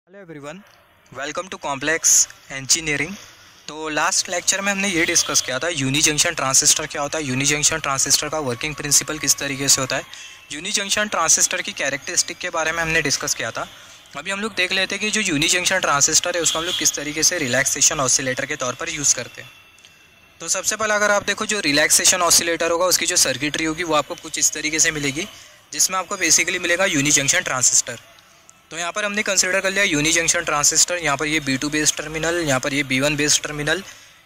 Hello everyone, welcome to complex engineering. तो last lecture में हमने ये डिस्कस किया था यूनी जंक्शन ट्रांजिस्टर क्या होता है, यूनी जंक्शन ट्रांजिस्टर का वर्किंग प्रिंसिपल किस तरीके से होता है, यूनी जंक्शन ट्रांजिस्टर की कैरेक्टरिस्टिक के बारे में हमने डिस्कस किया था। अभी हम लोग देख लेते हैं कि जो यूनी जंक्शन ट्रांजिस्टर है उसको हम लोग किस तरीके से रिलैक्सेशन ऑसिलेटर के तौर पर यूज़ करते हैं। तो सबसे पहले अगर आप देखो जो रिलैक्सेशन ऑसिलेटर होगा उसकी जो सर्किटरी होगी वो आपको कुछ इस तरीके से मिलेगी, जिसमें आपको बेसिकली मिलेगा यूनी जंक्शन ट्रांजिस्टर। तो यहाँ पर हमने कंसिडर कर लिया यूनी जंक्शन ट्रांजिस्टर। यहाँ पर ये B2 बेस टर्मिनल, यहाँ पर ये B1 बेस टर्मिनल,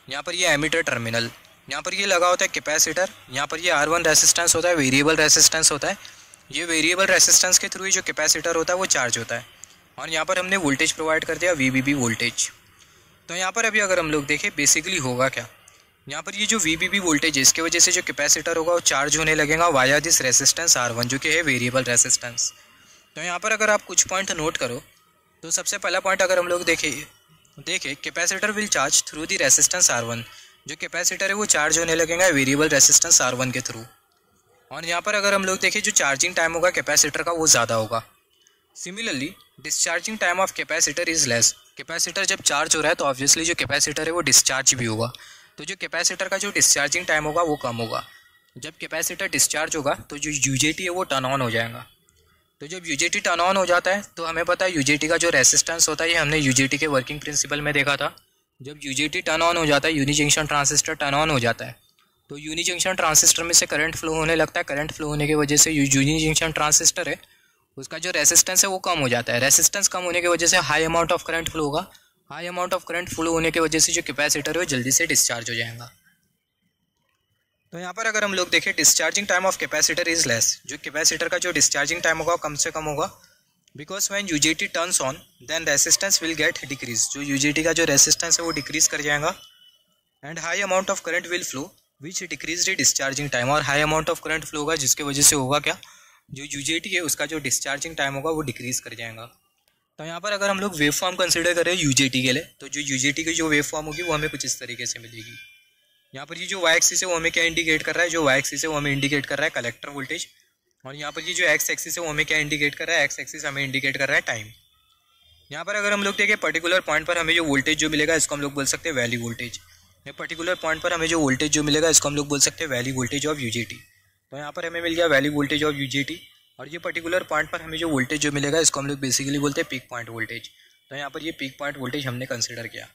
यहाँ पर ये एमीटर टर्मिनल, यहाँ पर ये लगा होता है कैपेसिटर, यहाँ पर ये R1 रेसिस्टेंस होता है, वेरिएबल रेसिस्टेंस होता है। ये वेरिएबल रेसिस्टेंस के थ्रू जो कैपेसिटर होता है वो चार्ज होता है, और यहाँ पर हमने वोल्टेज प्रोवाइड कर दिया VBB वोल्टेज। तो यहाँ पर अभी अगर हम लोग देखें बेसिकली होगा क्या, यहाँ पर ये जो VBB वोल्टेज है इसकी वजह से जो कैपेसिटर होगा वो चार्ज होने लगेगा वाया दिस रेसिस्टेंस R1 जो कि है वेरिएबल रेसिस्टेंस। तो यहाँ पर अगर आप कुछ पॉइंट नोट करो तो सबसे पहला पॉइंट अगर हम लोग देखें capacitor will charge through the resistance R1। जो कैपेसिटर है वो चार्ज होने लगेगा वेरिएबल रेसिस्टेंस R1 के थ्रू। और यहाँ पर अगर हम लोग देखें जो चार्जिंग टाइम होगा कैपेसिटर का वो ज़्यादा होगा। Similarly discharging time of capacitor is less. Capacitor जब चार्ज हो रहा है तो ऑब्वियसली जो कैपेसिटर है वो डिस्चार्ज भी होगा, तो जो कैपेसिटर का जो डिस्चार्जिंग टाइम होगा वो कम होगा। जब कैपेसिटर डिस्चार्ज होगा तो जो UJT है वो टर्न ऑन हो जाएगा। तो जब UJT टर्न ऑन हो जाता है तो हमें पता है UJT का जो रेसिस्टेंस होता है ये हमने UJT के वर्किंग प्रिंसिपल में देखा था। जब UJT टर्न ऑन हो जाता है, unijunction transistor turn on हो जाता है, तो यूनी जंक्शन ट्रांजिस्टर में से करंट फ्लो होने लगता है। करंट फ्लो होने की वजह से यूनी जंक्शन ट्रांजिस्टर है उसका जो रेसिस्टेंस है वो कम हो जाता है। रेसिस्टेंस कम होने की वजह से high amount of current flow होगा। High amount of current flow होने की वजह से जो कैपेसिटर है वो जल्दी से डिस्चार्ज हो जाएगा। तो यहाँ पर अगर हम लोग देखें discharging time of capacitor is less. जो कैपेसिटर का जो डिस्चार्जिंग टाइम होगा कम से कम होगा, because when UJT turns on then resistance will get decrease. जो UJT का जो रेसिस्टेंस है वो डिक्रीज कर जाएगा, and high amount of current will flow which decrease the discharging time. और high amount of current flow होगा जिसकी वजह से होगा क्या, जो UJT है उसका जो डिस्चार्जिंग टाइम होगा वो डिक्रीज कर जाएगा। तो यहाँ पर अगर हम लोग वेव फॉर्म कंसिडर करें UJT के लिए, तो जो UJT की जो वेव फॉर्म होगी वो हमें कुछ इस तरीके से मिलेगी। यहाँ पर ये जो वाई एक्सिस है वो हमें क्या इंडिकेट कर रहा है, जो वाई एक्सिस है वो हमें इंडिकेट कर रहा है कलेक्टर वोल्टेज। और यहाँ पर ये जो एक्स एक्सिस है वो हमें क्या इंडिकेट कर रहा है, एक्स एक्सिस हमें इंडिकेट कर रहा है टाइम। यहाँ पर अगर हम लोग देखें पर्टिकुलर पॉइंट पर हमें जो वोल्टेज जो मिलेगा इसको हम लोग बोल सकते हैं वैल्यू वोल्टेज। या पर्टिकुलर पॉइंट पर हमें जो वोल्टेज जो मिलेगा इसको हम लोग बोल सकते हैं वैल्यू वोल्टेज ऑफ UJT। तो यहाँ पर हमें मिल गया वैल्यू वोल्टेज ऑफ UJT, और ये पर्टिकुलर पॉइंट पर हमें जो वोल्टेज जो मिलेगा इसको हम लोग बेसिकली बोलते हैं पीक पॉइंट वोल्टेज। तो यहाँ पर ये पीक पॉइंट वोल्टेज हमने कंसिडर किया।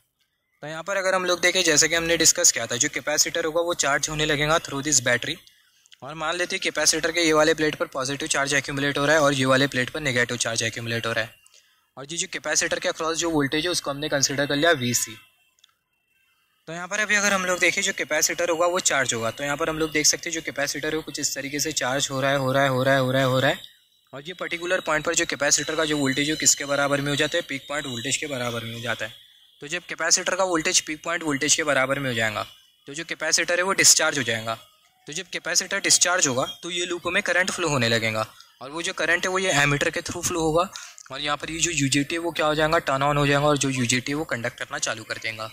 तो यहाँ पर अगर हम लोग देखें जैसे कि हमने डिस्कस किया था, जो कैपेसिटर होगा वो चार्ज होने लगेगा थ्रू दिस बैटरी। और मान लेते हैं कैपेसिटर के ये वाले प्लेट पर पॉजिटिव चार्ज एक्यूमुलेट हो रहा है और ये वाले प्लेट पर नेगेटिव चार्ज एक्यूमुलेट हो रहा है। और ये जो कैपेसिटर के अक्रॉस जो वोल्टेज है उसको हमने कंसिडर कर लिया VC। तो यहाँ पर अभी अगर हम लोग देखें जो कैपेसिटर होगा वो चार्ज होगा, तो यहाँ पर हम लोग देख सकते हैं जो कैपेसिटर है वो कुछ इस तरीके से चार्ज हो रहा है। और ये पर्टिकुलर पॉइंट पर जो कैपेसिटर का जो वोल्टेज है किसके बराबर में हो जाता है, पीक पॉइंट वोल्टेज के बराबर में हो जाता है। तो जब कैपेसिटर का वोल्टेज पीक पॉइंट वोल्टेज के बराबर में हो जाएगा तो जो कैपेसिटर है वो डिस्चार्ज हो जाएगा। तो जब कैपेसिटर डिस्चार्ज होगा तो ये लूप में करंट फ्लो होने लगेगा, और वो जो करंट है वो ये एमीटर के थ्रू फ्लो होगा। और यहाँ पर ये जो UJT है वो क्या हो जाएगा, टर्न ऑन हो जाएगा, और जो UJT है वो कंडक्ट करना चालू कर देगा।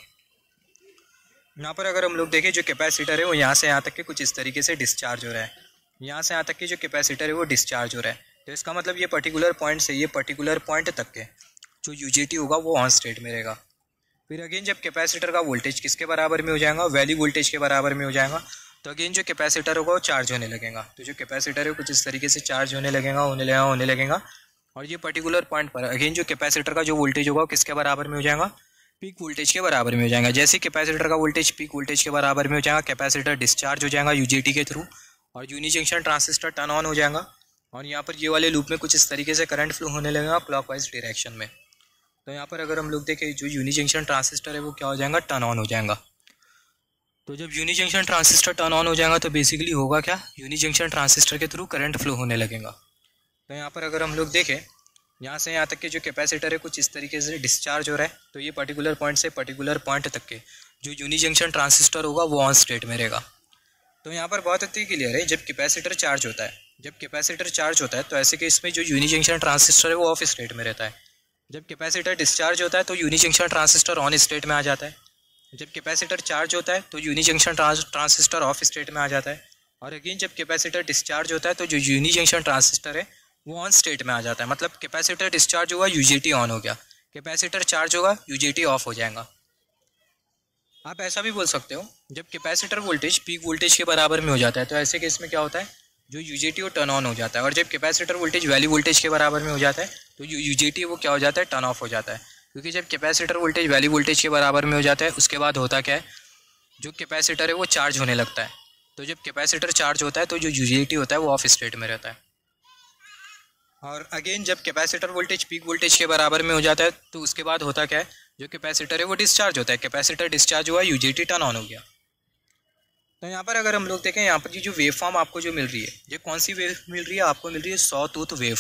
यहाँ पर अगर हम लोग देखें जो कैपेसिटर है वो यहाँ से यहाँ तक के कुछ इस तरीके से डिस्चार्ज हो रहा है। यहाँ से यहाँ तक के जो कैपेसिटर है वो डिस्चार्ज हो रहा है। तो इसका मतलब ये पर्टिकुलर पॉइंट से ये पर्टिकुलर पॉइंट तक के जो UJT होगा वो ऑन स्टेट में रहेगा। फिर अगेन जब कैपेसिटर का वोल्टेज किसके बराबर में हो जाएगा, वैल्यू वोल्टेज के बराबर में हो जाएगा, तो अगेन जो कैपेसिटर होगा वो चार्ज होने लगेगा। तो जो कैपेसिटर है कुछ इस तरीके से चार्ज होने लगेगा। और ये पर्टिकुलर पॉइंट पर अगेन जो कैपेसिटर का जो वोल्टेज होगा वो किसके बराबर में हो जाएगा, पीक वोल्टेज के बराबर में हो जाएगा। जैसे कैपेसिटर का वोल्टेज पीक वोल्टेज के बराबर में हो जाएगा, कैपेसिटर डिस्चार्ज हो जाएगा UJT के थ्रू, और unijunction transistor turn on हो जाएगा। और यहाँ पर ये वाले लूप में कुछ इस तरीके से करंट फ्लो होने लगेगा क्लॉकवाइज डायरेक्शन में। तो यहाँ पर अगर हम लोग देखें जो यूनी जंक्शन ट्रांजिस्टर है वो क्या हो जाएगा, टर्न ऑन हो जाएगा। तो जब unijunction transistor turn on हो जाएगा तो बेसिकली होगा क्या, यूनी जंक्शन ट्रांजिस्टर के थ्रू करंट फ्लो होने लगेगा। तो यहाँ पर अगर हम लोग देखें यहाँ से यहाँ तक के जो कैपेसिटर है कुछ इस तरीके से डिस्चार्ज हो रहा है, तो ये पर्टिकुलर पॉइंट से पर्टिकुलर पॉइंट तक के जो यूनी जंक्शन ट्रांजिस्टर होगा वो ऑन स्टेट में रहेगा। तो यहाँ पर बहुत अच्छी क्लियर है, जब कैपेसिटर चार्ज होता है तो ऐसे केस में जो यूनी जंक्शन ट्रांजिस्टर है वो ऑफ स्टेट में रहता है। जब कैपेसिटर डिस्चार्ज होता है तो unijunction transistor on state में आ जाता है। जब कैपेसिटर चार्ज होता है तो unijunction transistor off state में आ जाता है। और अगेन जब कैपेसिटर डिस्चार्ज होता है तो जो यूनी जंक्शन ट्रांजिस्टर है वो ऑन स्टेट में आ जाता है। मतलब कैपेसिटर डिस्चार्ज हुआ, UJT ऑन हो गया। कैपेसिटर चार्ज होगा, यूजेटी ऑफ हो जाएगा। आप ऐसा भी बोल सकते हो, जब कैपेसिटर वोल्टेज पीक वोल्टेज के बराबर में हो जाता है तो ऐसे केस में क्या होता है, जो यूजेटी वो टर्न ऑन हो जाता है। और जब कैपेसिटर वोल्टेज वैल्यू वोल्टेज के बराबर में हो जाता है तो जो यूजेटी वो क्या हो जाता है, टर्न ऑफ हो जाता है। क्योंकि जब कैपेसिटर वोल्टेज वैल्यू वोल्टेज के बराबर में हो जाता है उसके बाद होता क्या है, जो कैपेसिटर है वो चार्ज होने लगता है। तो जब कैपेसिटर चार्ज होता है तो जो यूजेटी होता है वो ऑफ स्टेट में रहता है। और अगेन जब कैपेसिटर वोल्टेज पीक वोल्टेज के बराबर में हो जाता है तो उसके बाद होता क्या है, जो कैपेसिटर है वो डिस्चार्ज होता है। कैपेसिटर डिस्चार्ज हुआ, यूजेटी टर्न ऑन हो गया। तो यहाँ पर अगर हम लोग देखें, यहाँ पर ये जो वेव फॉर्म आपको जो मिल रही है, ये कौन सी वेव मिल रही है, आपको मिल रही है saw tooth wave.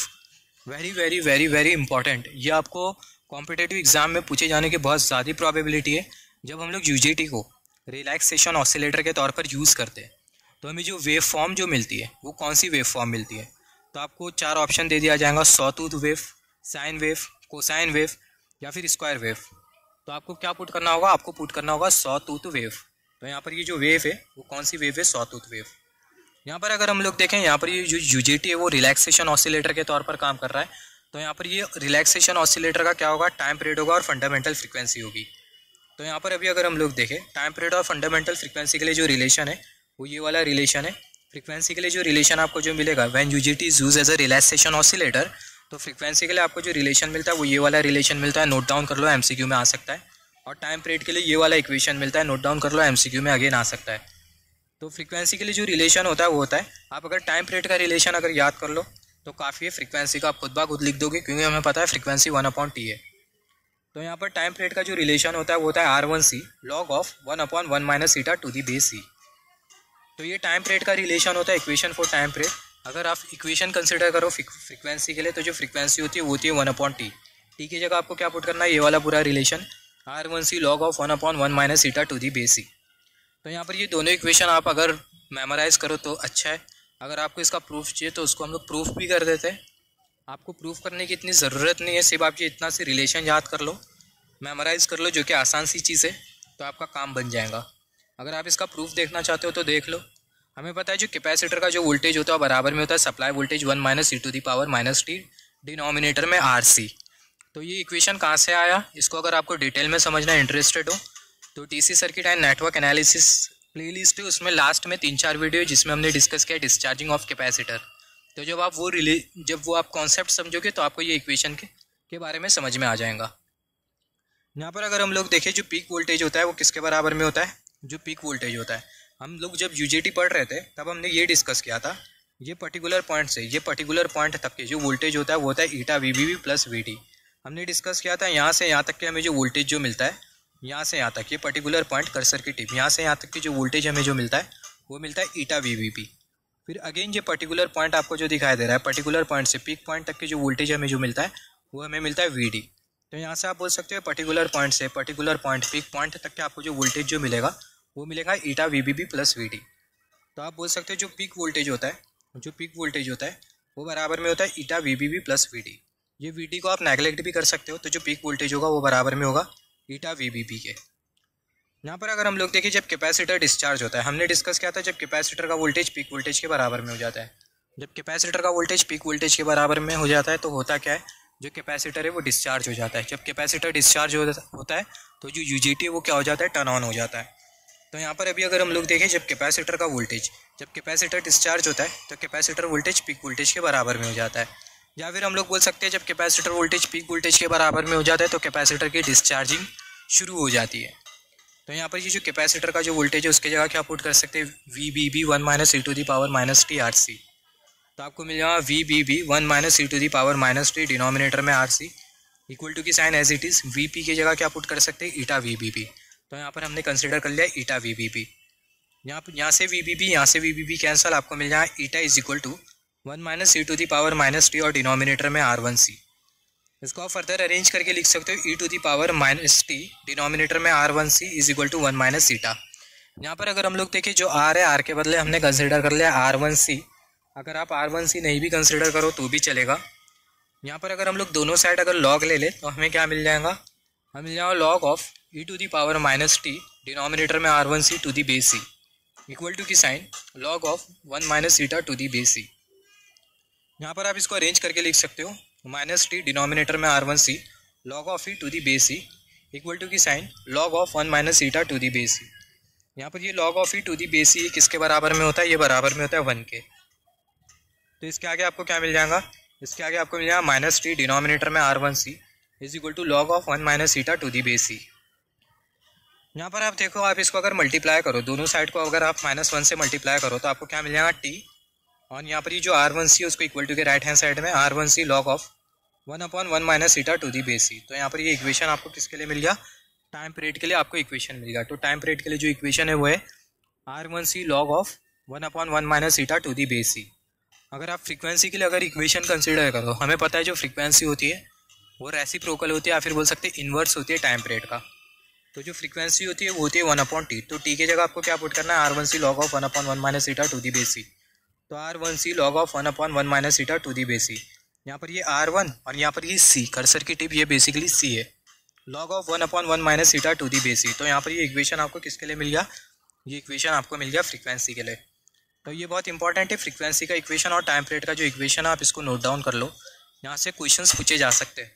Very very very very important, ये आपको कॉम्पिटेटिव एग्जाम में पूछे जाने की बहुत ज़्यादा प्रोबेबिलिटी है। जब हम लोग यूजेटी को रिलैक्सेशन ऑसिलेटर के तौर पर यूज़ करते हैं तो हमें जो वेव फॉर्म जो मिलती है वो कौन सी वेव फॉर्म मिलती है, तो आपको 4 ऑप्शन दे दिया जाएगा, saw tooth wave, sine wave, cosine wave या फिर स्क्वायर वेव। तो आपको क्या पुट करना होगा, आपको पुट करना होगा सॉ टूथ वेव। तो यहाँ पर ये जो वेव है वो कौन सी वेव है, सॉ टूथ वेव। यहाँ पर अगर हम लोग देखें, यहाँ पर ये जो यूजेटी है वो रिलैक्सेशन ऑसिलेटर के तौर पर काम कर रहा है। तो यहाँ पर ये रिलैक्सेशन ऑसिलेटर का क्या होगा, टाइम पीरियड होगा और फंडामेंटल फ्रीक्वेंसी होगी। तो यहाँ पर अभी अगर हम लोग देखें, टाइम पीरियड और फंडामेंटल फ्रीक्वेंसी के लिए जो रिलेशन है वो ये वाला रिलेशन है। फ्रीक्वेंसी के लिए जो रिलेशन आपको जो मिलेगा, when UJT is use as a relaxation oscillator, तो फ्रीक्वेंसी के लिए आपको जो रिलेशन मिलता है वो ये वाला रिलेशन मिलता है। नोट डाउन कर लो, एमसीक्यू में आ सकता है। और टाइम पीरियड के लिए ये वाला इक्वेशन मिलता है, नोट डाउन कर लो, एमसीक्यू में अगेन आ सकता है। तो फ्रीक्वेंसी के लिए जो रिलेशन होता है वो होता है, आप अगर टाइम पीरियड का रिलेशन अगर याद कर लो तो काफ़ी है, फ्रीक्वेंसी का आप खुद ब खुद लिख दोगे क्योंकि हमें पता है फ्रीक्वेंसी 1/t है। तो यहाँ पर टाइम पीरियड का जो रिलेशन होता है वो होता है R1c log of 1/1 - eta to the base c। तो ये टाइम पीरियड का रिलेशन होता है, इक्वेशन फॉर टाइम पीरियड। अगर आप इक्वेशन कंसिडर करो फ्रीक्वेंसी के लिए, तो जो फ्रीक्वेंसी होती है वो होती है 1/t। टी की जगह आपको क्या पुट करना है, ये वाला पूरा relation R1c log of 1/1 - eta to the base c। तो यहाँ पर ये दोनों इक्वेशन आप अगर मेमोराइज करो तो अच्छा है। अगर आपको इसका प्रूफ चाहिए तो उसको हम लोग प्रूफ भी कर देते हैं। आपको प्रूफ करने की इतनी ज़रूरत नहीं है, सिर्फ आप ये इतना सी रिलेशन याद कर लो, मेमोराइज़ कर लो, जो कि आसान सी चीज़ है, तो आपका काम बन जाएगा। अगर आप इसका प्रूफ देखना चाहते हो तो देख लो। हमें पता है जो कैपेसिटर का जो वोल्टेज होता है बराबर में होता है सप्लाई वोल्टेज 1 - e⁻⁻t डिनोमिनेटर में RC। तो ये इक्वेशन कहाँ से आया, इसको अगर आपको डिटेल में समझना इंटरेस्टेड हो तो TC circuit and network analysis playlist है, उसमें लास्ट में 3-4 वीडियो जिसमें हमने डिस्कस किया डिस्चार्जिंग ऑफ कैपेसिटर। तो जब आप कॉन्सेप्ट समझोगे तो आपको ये इक्वेशन के बारे में समझ में आ जाएगा। यहाँ पर अगर हम लोग देखें, जो पीक वोल्टेज होता है वो किसके बराबर में होता है, जो पीक वोल्टेज होता है, हम लोग जब यूजेटी पढ़ रहे थे तब हमने ये डिस्कस किया था, ये पर्टिकुलर पॉइंट से ये पर्टिकुलर पॉइंट तक के जो वोल्टेज होता है वो होता है ईटा VBB प्लस VD। हमने डिस्कस किया था यहाँ से यहाँ तक के हमें जो वोल्टेज जो मिलता है, यहाँ से यहाँ तक ये पर्टिकुलर पॉइंट कर्सर की टिप, यहाँ से यहाँ तक की जो वोल्टेज हमें जो मिलता है वो मिलता है ईटा VBB। फिर अगेन ये पर्टिकुलर पॉइंट आपको जो दिखाई दे रहा है, पर्टिकुलर पॉइंट से पीक पॉइंट तक की जो वोल्टेज हमें जो मिलता है वो हमें मिलता है VD। तो यहाँ से आप बोल सकते हो पर्टिकुलर पॉइंट से पर्टिकुलर पॉइंट पीक पॉइंट तक के आपको जो वोल्टेज जो मिलेगा वो मिलेगा ईटा VBB प्लस VD। तो आप बोल सकते हो जो पीक वोल्टेज होता है वो बराबर में होता है ईटा VBB प्लस VD। ये VD को आप नेगलेक्ट भी कर सकते हो, तो जो पीक वोल्टेज होगा वो बराबर में होगा ईटा VBB के। यहाँ पर अगर हम लोग देखें, जब कैपेसिटर डिस्चार्ज होता है, हमने डिस्कस किया था जब कैपेसिटर का वोल्टेज पीक वोल्टेज के बराबर में हो जाता है। जब कैपेसिटर का वोल्टेज पीक वोल्टेज के बराबर में हो जाता है तो होता क्या है, जो कैपेसिटर है वो डिस्चार्ज हो जाता है। जब कैपेसिटर डिस्चार्ज होता है तो जो यूजेटी है वो क्या हो जाता है, टर्न ऑन हो जाता है। तो यहाँ पर अभी अगर हम लोग देखें, जब कैपेसिटर डिस्चार्ज होता है तो कैपेसिटर वोल्टेज पीक वोल्टेज के बराबर में हो जाता है। या फिर हम लोग बोल सकते हैं जब कैपेसिटर वोल्टेज पीक वोल्टेज के बराबर में हो जाता है तो कैपेसिटर की डिस्चार्जिंग शुरू हो जाती है। तो यहाँ पर ये जो कैपेसिटर का जो वोल्टेज है उसकी जगह क्या पुट कर सकते हैं, VBB 1 - e⁻⁻t RC। तो आपको मिल जाएगा VBB 1 - e⁻⁻t डिनोमिनेटर में RC इक्वल टू की sign as it is VP की जगह क्या पुट कर सकते हैं, ईटा VBB। तो यहाँ पर हमने कंसिडर कर लिया ईटा VBB। यहाँ से VBB कैंसल, आपको मिल जाएगा eta is equal to 1 - e⁻⁻t और डिनोमिनेटर में R1c। इसको आप फर्दर अरेंज करके लिख सकते हो e⁻⁻t डिनोमिनेटर में R1c इज इक्वल टू 1 - ईटा। यहाँ पर अगर हम लोग देखें, जो R है, R के बदले हमने कंसिडर कर लिया R1c। अगर आप R1c नहीं भी कंसिडर करो तो भी चलेगा। यहाँ पर अगर हम लोग दोनों साइड अगर लॉग ले तो हमें क्या मिल जाएगा, हमें मिल जाएगा लॉग ऑफ e⁻⁻t डिनोमिनेटर में R1c to the base c equal to की sign log of 1 - eta to the base c। यहाँ पर आप इसको अरेंज करके लिख सकते हो -t डिनोमिनेटर में R1c log of e to the base e equal to की sign log of 1 minus eta to the base e. यहाँ पर ये log of e to the base e किसके बराबर में होता है, ये बराबर में होता है 1 के। तो इसके आगे आपको क्या मिल जाएगा, इसके आगे आपको मिल जाएगा माइनस टी डिनोमिनेटर में r1c is equal to log of 1 minus eta to the base e. यहाँ पर आप देखो, आप इसको अगर मल्टीप्लाई करो, दोनों साइड को अगर आप -1 से मल्टीप्लाई करो तो आपको क्या मिल जाएगा t, और यहाँ पर ये जो r1c है उसको इक्वल टू के राइट हैंड साइड में r1c log of 1/1 minus eta to the base e. तो यहाँ पर ये इक्वेशन आपको किसके लिए मिल गया, टाइम पीरियड के लिए आपको इक्वेशन मिल गया। तो टाइम पीरियड के लिए जो इक्वेशन है वो है r1c log of 1/1 minus eta to the base e. अगर आप फ्रीक्वेंसी के लिए अगर इक्वेशन कंसिडर करो, हमें पता है जो फ्रीक्वेंसी होती है वो रेसिप्रोकल होती है या फिर बोल सकते हैं इन्वर्स होती है टाइम पीरियड का। तो जो फ्रीक्वेंसी होती है वो होती है 1/t। तो t की जगह आपको क्या पुट करना है, r1c log of 1/1 minus eta to the base e. तो r1c log of 1/1 minus eta to the base e. यहाँ पर ये r1 और यहाँ पर ये c, कर्सर की टिप ये बेसिकली c है, log of 1/1 minus eta to the base e. तो यहाँ पर ये इक्वेशन आपको किसके लिए मिल गया, ये इक्वेशन आपको मिल गया फ्रीक्वेंसी के लिए। तो ये बहुत इंपॉर्टेंट है, फ्रीक्वेंसी का इक्वेशन और टाइम पीरियड का जो इक्वेशन है आप इसको नोट डाउन कर लो, यहाँ से क्वेश्चंस पूछे जा सकते हैं।